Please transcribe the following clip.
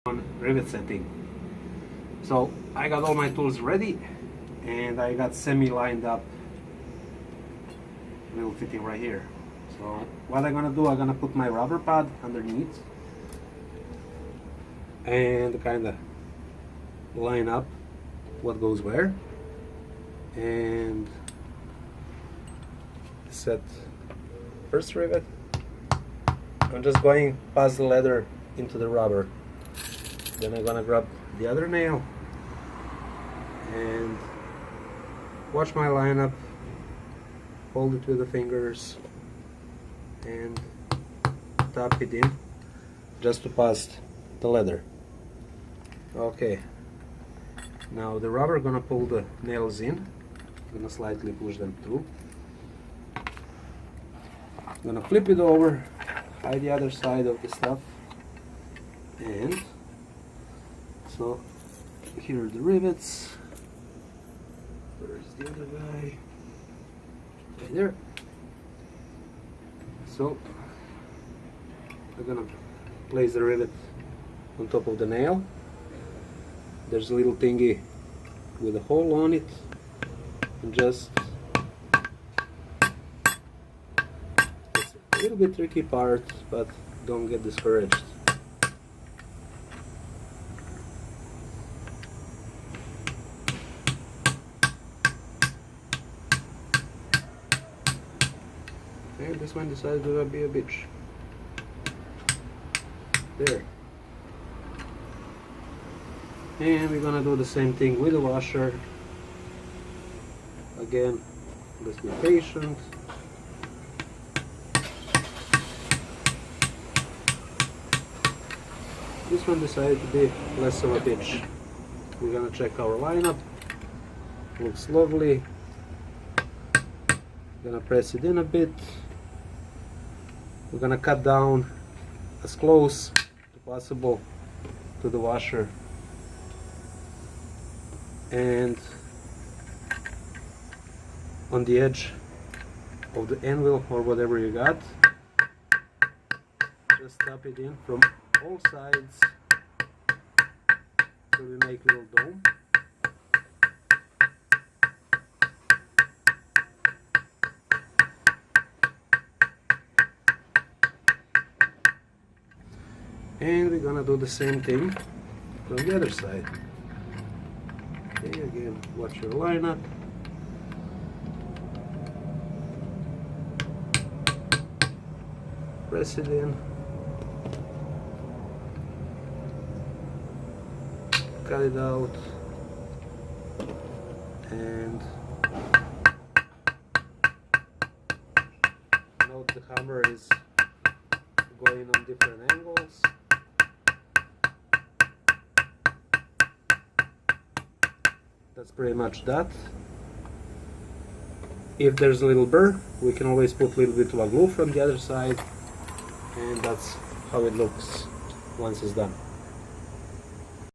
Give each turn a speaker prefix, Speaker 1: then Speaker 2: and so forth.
Speaker 1: on rivet setting. So I got all my tools ready and I got semi lined up little fitting right here. So what I'm gonna do, I'm gonna put my rubber pad underneath and kind of line up what goes where and set first rivet. I'm just going past the leather into the rubber. Then I'm gonna grab the other nail and watch my lineup, hold it with the fingers and tap it in just to pass the leather. Okay, now the rubber gonna pull the nails in. I'm gonna slightly push them through. I'm gonna flip it over, hide the other side of the stuff, and so here are the rivets. Where's the other guy? Right there. So I'm gonna place the rivet on top of the nail. There's a little thingy with a hole on it, and just it's a little bit tricky part, but don't get discouraged. Okay, this one decided to be a bitch. There. And we're gonna do the same thing with the washer. Again, let's be patient. This one decided to be less of a bitch. We're gonna check our lineup. Looks lovely. Gonna press it in a bit. We're gonna cut down as close as possible to the washer, and on the edge of the anvil or whatever you got, just tap it in from all sides so we make a little dome. And we're gonna do the same thing from the other side. Okay, again, watch your lineup. Press it in. Cut it out. And note the hammer is going on different angles. That's pretty much that. If there's a little burr, we can always put a little bit of a glue from the other side, and that's how it looks once it's done.